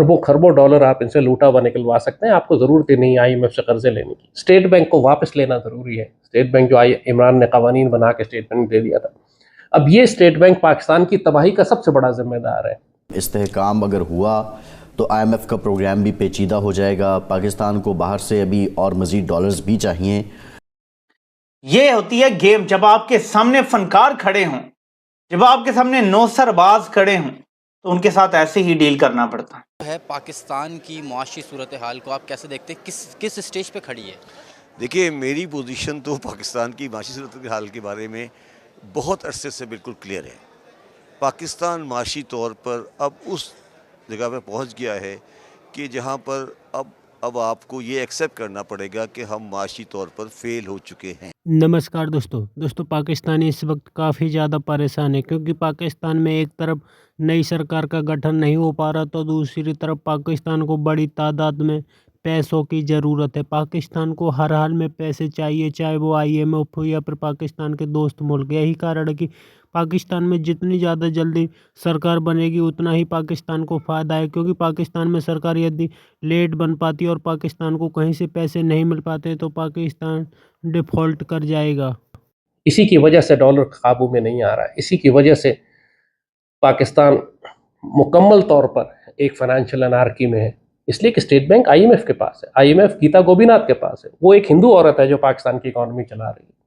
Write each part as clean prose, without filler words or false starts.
अरबों खरबों डॉलर आप इनसे लूटा हुआ निकलवा सकते हैं, आपको ज़रूरत ही नहीं IMF से कर्जे लेने की। स्टेट बैंक को वापस लेना ज़रूरी है। स्टेट बैंक जो इमरान ने कवानीन बना के स्टेट बैंक दे दिया था, अब ये स्टेट बैंक पाकिस्तान की तबाही का सबसे बड़ा जिम्मेदार है। इस्तेहकाम अगर हुआ तो IMF का प्रोग्राम भी पेचीदा हो जाएगा, पाकिस्तान को बाहर से अभी और मज़ीद डॉलर्स भी चाहिए। ये होती है गेम, जब आपके सामने फनकार खड़े हों, जब आपके सामने नौसरबाज खड़े हों, तो उनके साथ ऐसे ही डील करना पड़ता है। पाकिस्तान की मुआशी सूरत हाल को आप कैसे देखते हैं, किस स्टेज पे खड़ी है? देखिए, मेरी पोजीशन तो पाकिस्तान की माशी सूरत हाल के बारे में बहुत अरसे से बिल्कुल क्लियर है। पाकिस्तान माशी तौर पर अब उस जगह पे पहुंच गया है कि जहां पर अब आपको ये एक्सेप्ट करना पड़ेगा कि हम माशी तौर पर फेल हो चुके हैं। नमस्कार दोस्तों, पाकिस्तानी इस वक्त काफ़ी ज़्यादा परेशान है, क्योंकि पाकिस्तान में एक तरफ नई सरकार का गठन नहीं हो पा रहा, तो दूसरी तरफ पाकिस्तान को बड़ी तादाद में पैसों की ज़रूरत है। पाकिस्तान को हर हाल में पैसे चाहिए, चाहे वो IMF हो या फिर पाकिस्तान के दोस्त मुल्क। यही कारण है कि पाकिस्तान में जितनी ज़्यादा जल्दी सरकार बनेगी उतना ही पाकिस्तान को फ़ायदा है, क्योंकि पाकिस्तान में सरकार यदि लेट बन पाती है और पाकिस्तान को कहीं से पैसे नहीं मिल पाते तो पाकिस्तान डिफ़ॉल्ट कर जाएगा। इसी की वजह से डॉलर काबू में नहीं आ रहा है। इसी की वजह से पाकिस्तान मुकम्मल तौर पर एक फाइनेंशियल अनार्की में है, इसलिए कि स्टेट बैंक IMF के पास है। IMF गीता गोपीनाथ के पास है। वो एक हिंदू औरत है जो पाकिस्तान की इकॉनमी चला रही है।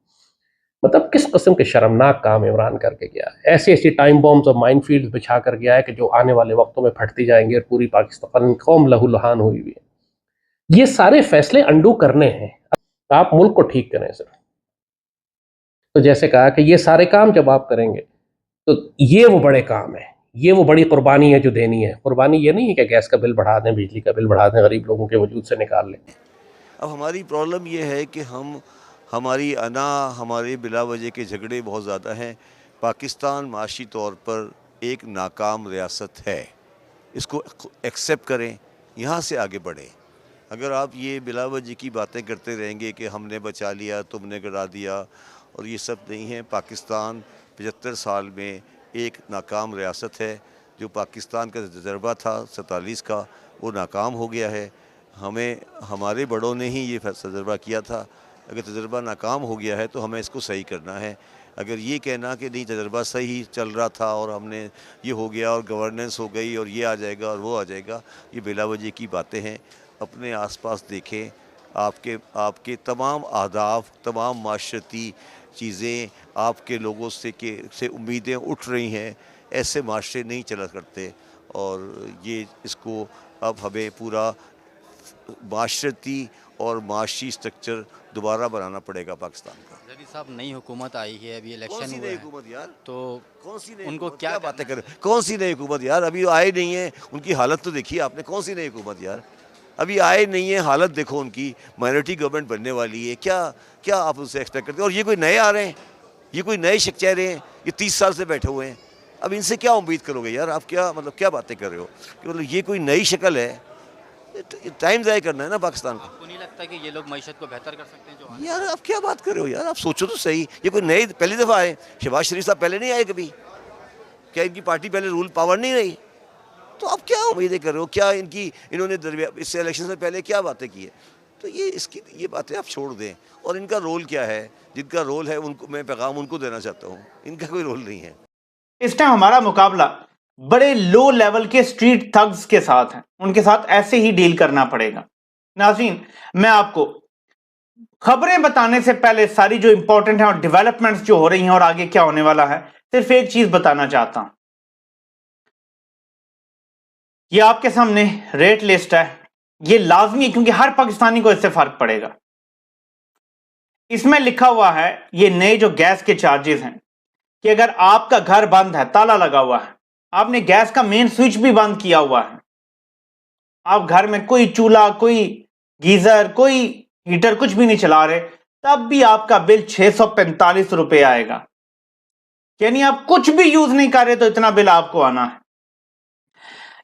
मतलब किस किस्म के शर्मनाक काम इमरान करके गया है। ऐसी ऐसी टाइम बॉम्ब्स और माइन फील्ड बिछा कर गया है कि जो आने वाले वक्तों में फटती जाएंगी और पूरी पाकिस्तान कौम लहूलुहान हुई हुई है। ये सारे फैसले अंडू करने हैं, आप मुल्क को ठीक करें सर। तो जैसे कहा कि ये सारे काम जब आप करेंगे तो ये वो बड़े काम है, ये वो बड़ी कुर्बानी है जो देनी है। कुर्बानी ये नहीं है कि गैस का बिल बढ़ा दें, बिजली का बिल बढ़ा दें, गरीब लोगों के वजूद से निकाल लें। अब हमारी प्रॉब्लम ये है कि हमारे बिला वजह के झगड़े बहुत ज़्यादा हैं। पाकिस्तान माशी तौर पर एक नाकाम रियासत है, इसको एक्सेप्ट करें, यहाँ से आगे बढ़ें। अगर आप ये बिला वजह की बातें करते रहेंगे कि हमने बचा लिया, तुमने गिरा दिया, और ये सब नहीं है। पाकिस्तान 75 साल में एक नाकाम रियासत है। जो पाकिस्तान का तजर्बा था 47 का, वो नाकाम हो गया है। हमारे बड़ों ने ही ये तजर्बा किया था। अगर तजर्बा नाकाम हो गया है तो हमें इसको सही करना है। अगर ये कहना कि नहीं तजर्बा सही चल रहा था और हमने ये हो गया और गवर्नेंस हो गई और ये आ जाएगा और वो आ जाएगा, ये बिला वजह की बातें हैं। अपने आसपास देखें, आपके तमाम अहदाफ, तमाम माशरती चीज़ें, आपके लोगों से उम्मीदें उठ रही हैं। ऐसे माशरे नहीं चला करते, और ये इसको अब हमें पूरा माशरती और माशी स्ट्रक्चर दोबारा बनाना पड़ेगा पाकिस्तान का। जदी साहब, नई हुकूमत आई है, अभी इलेक्शन हुआ है, हुकूमत यार, तो कौन सी नई उनको क्या बातें कर, कौन सी नई हुकूमत यार? अभी आए नहीं है, उनकी हालत तो देखिए आपने। कौन सी नई हुकूमत यार? अभी आए नहीं है, हालत देखो उनकी। माइनॉरिटी गवर्नमेंट बनने वाली है। क्या आप उनसे एक्सपेक्ट करते हैं? और ये कोई नए आ रहे हैं, ये कोई नए चेहरे हैं, ये 30 साल से बैठे हुए हैं। अब इनसे क्या उम्मीद करोगे यार? आप क्या बातें कर रहे हो कि मतलब ये कोई नई शक्ल है? टाइम ज़ाया करना है ना पाकिस्तान को। आपको नहीं लगता कि ये लोग मईशत को बेहतर कर सकते हैं जो यार आप क्या बात कर रहे हो यार? आप सोचो तो सही। ये कोई नए पहली दफ़ा आए? शहबाज शरीफ साहब पहले नहीं आए कभी? क्या इनकी पार्टी पहले रूल पावर नहीं रही? तो आप क्या उम्मीदें कर रहे हो? क्या इन्होंने इससे इलेक्शन से पहले क्या बातें की है? तो ये बातें आप छोड़ दें। और इनका रोल क्या है? जिनका रोल है उनको मैं पैगाम उनको देना चाहता हूँ, इनका कोई रोल नहीं है। इस टाइम हमारा मुकाबला बड़े लो लेवल के स्ट्रीट थग्स के साथ है, उनके साथ ऐसे ही डील करना पड़ेगा। नाज़रीन, मैं आपको खबरें बताने से पहले सारी जो इंपॉर्टेंट है और डेवलपमेंट्स जो हो रही हैं और आगे क्या होने वाला है, सिर्फ एक चीज बताना चाहता हूं। ये आपके सामने रेट लिस्ट है, ये लाजमी है क्योंकि हर पाकिस्तानी को इससे फर्क पड़ेगा। इसमें लिखा हुआ है ये नए जो गैस के चार्जेस हैं कि अगर आपका घर बंद है, ताला लगा हुआ है, आपने गैस का मेन स्विच भी बंद किया हुआ है, आप घर में कोई चूल्हा, कोई गीजर, कोई हीटर कुछ भी नहीं चला रहे, तब भी आपका बिल 645 रुपए आएगा। यानी आप कुछ भी यूज नहीं कर रहे तो इतना बिल आपको आना है।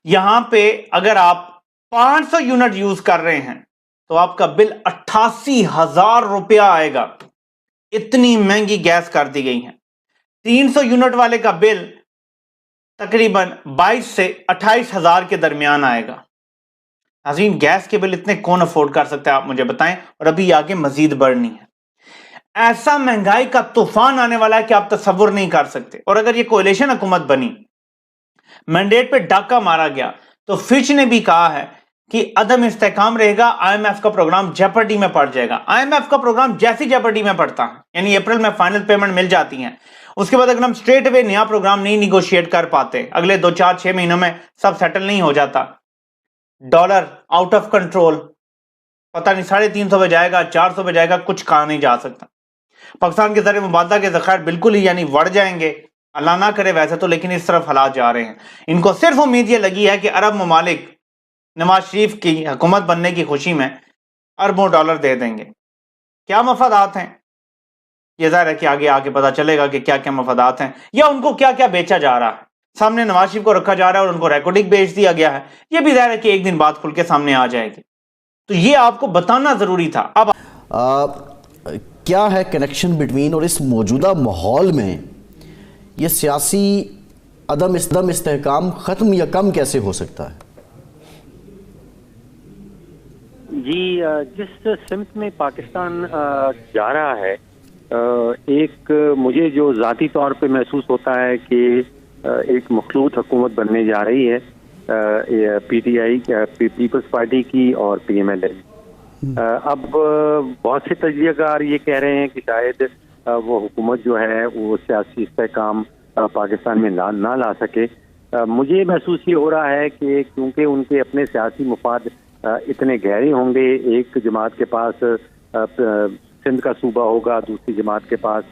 यहां पे अगर आप 500 यूनिट यूज कर रहे हैं तो आपका बिल 88,000 रुपया आएगा। इतनी महंगी गैस कर दी गई है। 300 यूनिट वाले का बिल तकरीबन 22 से 28,000 के दरमियान आएगा। नाज़रीन, गैस के बिल इतने कौन अफोर्ड कर सकता है, आप मुझे बताएं, और अभी आगे मजीद बढ़नी है। ऐसा महंगाई का तूफान आने वाला है कि आप तसव्वुर नहीं कर सकते। और अगर ये कोalition हुकूमत बनी, मैंडेट पे डाका मारा गया, तो फिच ने भी कहा है कि अदम इस्तेहकाम रहेगा, IMF का प्रोग्राम जेपर्डी में पड़ जाएगा। IMF का प्रोग्राम जैसी जेपर्डी में पड़ता है, यानी अप्रैल में फाइनल पेमेंट मिल जाती है, उसके बाद अगर हम स्ट्रेट अवे नया प्रोग्राम नहीं निगोशिएट कर पाते, अगले 2-4-6 महीनों में सब सेटल नहीं हो जाता, डॉलर आउट ऑफ कंट्रोल, पता नहीं 350 पे जाएगा, 400 पे जाएगा, कुछ कहा नहीं जा सकता। पाकिस्तान के ज़र मुबादला के ज़खायर बिल्कुल ही यानी बढ़ जाएंगे, अल्लाह ना करे वैसे तो, लेकिन इस तरफ हालात जा रहे हैं। इनको सिर्फ उम्मीद ये लगी है कि अरब ममालिक नवाज शरीफ की हुकूमत बनने की खुशी में अरबों डॉलर दे देंगे। क्या मफादात हैं, ये ज़ाहिर है कि आगे आके पता चलेगा कि क्या क्या मफादात हैं, या उनको क्या क्या बेचा जा रहा है। सामने नवाज शरीफ को रखा जा रहा है और उनको रेकॉर्डिंग बेच दिया गया है, ये भी ज़ाहिर है कि एक दिन बाद खुल के सामने आ जाएगी। तो ये आपको बताना ज़रूरी था। अब क्या है कनेक्शन बिटवीन, और इस मौजूदा माहौल में ये सियासी अदम इस्तेहकाम ख़त्म या कम कैसे हो सकता है? जी, जिस सिमत में पाकिस्तान जा रहा है, एक मुझे जो ज़ाती तौर पे महसूस होता है कि एक मखलूत हुकूमत बनने जा रही है, PTI पीपल्स पार्टी की और PMLN। अब बहुत से तजज़ियाकार ये कह रहे हैं कि शायद वो हुकूमत जो है वो सियासी इस्तेहकाम पाकिस्तान में ना ला सके। मुझे महसूस ये हो रहा है कि क्योंकि उनके अपने सियासी मुफाद इतने गहरे होंगे, एक जमात के पास सिंध का सूबा होगा, दूसरी जमात के पास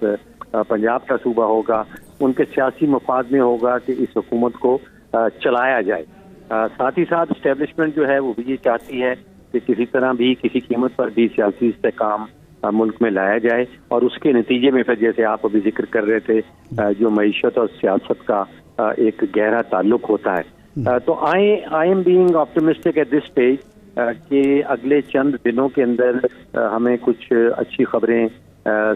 पंजाब का सूबा होगा, उनके सियासी मुफाद में होगा कि इस हुकूमत को चलाया जाए। साथ ही साथ इस्टेब्लिशमेंट जो है वो भी ये चाहती है कि किसी तरह भी, किसी कीमत पर भी सियासी इस्तेहकाम मुल्क में लाया जाए, और उसके नतीजे में फिर जैसे आप अभी जिक्र कर रहे थे, जो मईशत और सियासत का एक गहरा ताल्लुक होता है। तो I am being optimistic at this stage कि अगले चंद दिनों के अंदर हमें कुछ अच्छी खबरें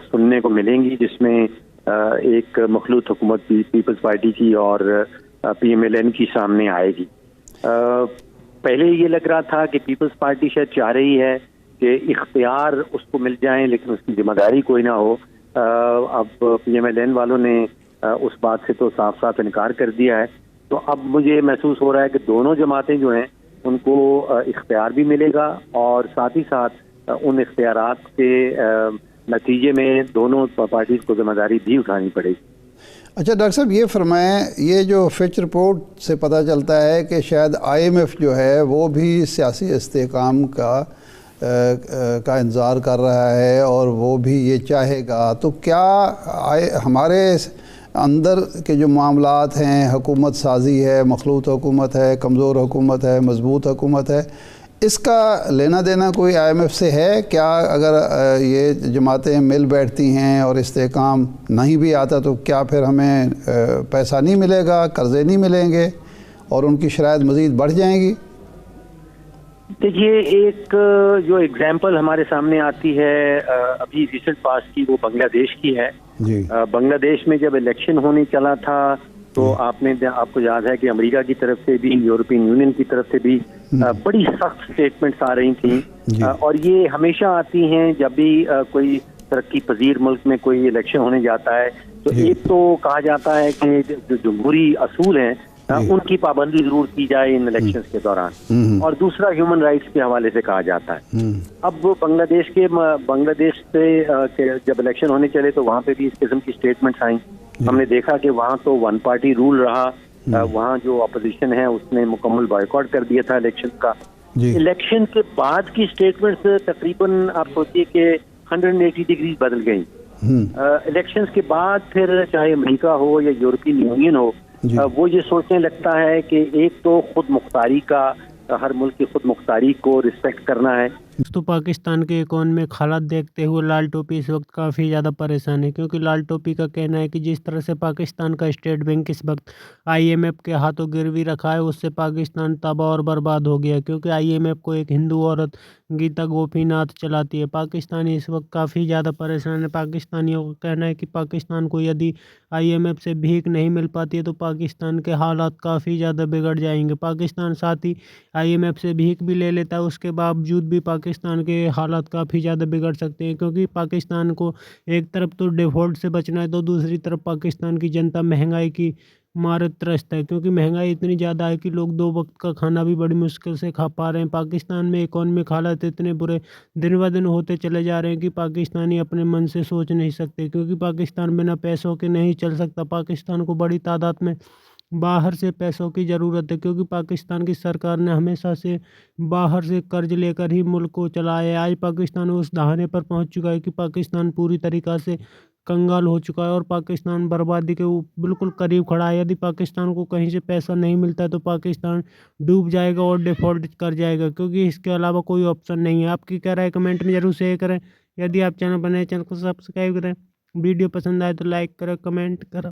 सुनने को मिलेंगी, जिसमें एक मखलूत हुकूमत पीपल्स पार्टी की और PMLN की सामने आएगी। पहले ये लग रहा था कि पीपल्स पार्टी शायद चाह रही है कि इख्तियार उसको मिल जाए, लेकिन उसकी जिम्मेदारी कोई ना हो। अब PMLN वालों ने उस बात से तो साफ साफ इनकार कर दिया है। तो अब मुझे महसूस हो रहा है कि दोनों जमातें जो हैं उनको इख्तियार भी मिलेगा, और साथ ही साथ उन इख्तियारात के नतीजे में दोनों पार्टीज को जिम्मेदारी भी उठानी पड़ेगी। अच्छा डॉक्टर साहब, ये फरमाएं, ये जो फिच रिपोर्ट से पता चलता है कि शायद IMF जो है वो भी सियासी इस्तेहकाम का इंतज़ार कर रहा है और वो भी ये चाहेगा, तो क्या हमारे अंदर के जो मामलात हैं, हुकूमत साजी है, मखलूत हुकूमत है, कमज़ोर हुकूमत है, मजबूत हुकूमत है, इसका लेना देना कोई IMF से है क्या? अगर ये जमातें मिल बैठती हैं और इस्तेहकाम नहीं भी आता तो क्या फिर हमें पैसा नहीं मिलेगा, कर्ज़े नहीं मिलेंगे और उनकी शराइत मज़ीद बढ़ जाएंगी? देखिए, एक जो एग्जाम्पल हमारे सामने आती है अभी रिसेंट पास की, वो बांग्लादेश की है। बांग्लादेश में जब इलेक्शन होने चला था तो आपको याद है कि अमेरिका की तरफ से भी, यूरोपियन यूनियन की तरफ से भी बड़ी सख्त स्टेटमेंट्स आ रही थी, और ये हमेशा आती हैं जब भी कोई तरक्की पजीर मुल्क में कोई इलेक्शन होने जाता है। तो एक तो कहा जाता है कि जो जमहूरी असूल हैं उनकी पाबंदी जरूर की जाए इन इलेक्शंस के दौरान, और दूसरा ह्यूमन राइट्स के हवाले से कहा जाता है। अब बांग्लादेश से जब इलेक्शन होने चले तो वहाँ पे भी इस किस्म की स्टेटमेंट्स आई। हमने देखा कि वहाँ तो वन पार्टी रूल रहा, वहाँ जो अपोजिशन है उसने मुकम्मल बॉयकॉट कर दिया था इलेक्शन का। इलेक्शन के बाद की स्टेटमेंट्स तकरीबन आप सोचिए कि 180 डिग्री बदल गई। इलेक्शंस के बाद फिर चाहे अमेरिका हो या यूरोपियन यूनियन हो, वो ये सोचने लगता है कि एक तो खुद मुख्तारी का, हर मुल्क की खुद मुख्तारी को रिस्पेक्ट करना है, तो पाकिस्तान के इकोनॉमिक हालात देखते हुए लाल टोपी इस वक्त काफ़ी ज़्यादा परेशान है, क्योंकि लाल टोपी का कहना है कि जिस तरह से पाकिस्तान का स्टेट बैंक इस वक्त IMF के हाथों गिरवी रखा है, उससे पाकिस्तान तबाह और बर्बाद हो गया, क्योंकि IMF को एक हिंदू औरत गीता गोपीनाथ चलाती है। पाकिस्तानी इस वक्त काफ़ी ज़्यादा परेशान है। पाकिस्तानियों का कहना है कि पाकिस्तान को यदि IMF से भीख नहीं मिल पाती है तो पाकिस्तान के हालात काफ़ी ज़्यादा बिगड़ जाएंगे। पाकिस्तान साथ ही IMF से भीख भी ले लेता है, उसके बावजूद भी पाकिस्तान के हालात काफ़ी ज़्यादा बिगड़ सकते हैं, क्योंकि पाकिस्तान को एक तरफ तो डिफ़ॉल्ट से बचना है, तो दूसरी तरफ पाकिस्तान की जनता महंगाई की मारे त्रस्त है, क्योंकि महंगाई इतनी ज़्यादा है कि लोग 2 वक्त का खाना भी बड़ी मुश्किल से खा पा रहे हैं। पाकिस्तान में इकोनॉमिक हालात इतने बुरे दिन ब दिन होते चले जा रहे हैं कि पाकिस्तानी अपने मन से सोच नहीं सकते, क्योंकि पाकिस्तान बिना पैसों के नहीं चल सकता। पाकिस्तान को बड़ी तादाद में बाहर से पैसों की ज़रूरत है, क्योंकि पाकिस्तान की सरकार ने हमेशा से बाहर से कर्ज लेकर ही मुल्क को चलाया है। आज पाकिस्तान उस दहाने पर पहुंच चुका है कि पाकिस्तान पूरी तरीक़ा से कंगाल हो चुका है और पाकिस्तान बर्बादी के बिल्कुल करीब खड़ा है। यदि पाकिस्तान को कहीं से पैसा नहीं मिलता है तो पाकिस्तान डूब जाएगा और डिफ़ॉल्ट कर जाएगा, क्योंकि इसके अलावा कोई ऑप्शन नहीं है। आपकी क्या राय कमेंट में ज़रूर शेयर करें। यदि आप चैनल पर नए, चैनल को सब्सक्राइब करें। वीडियो पसंद आए तो लाइक करें, कमेंट करें।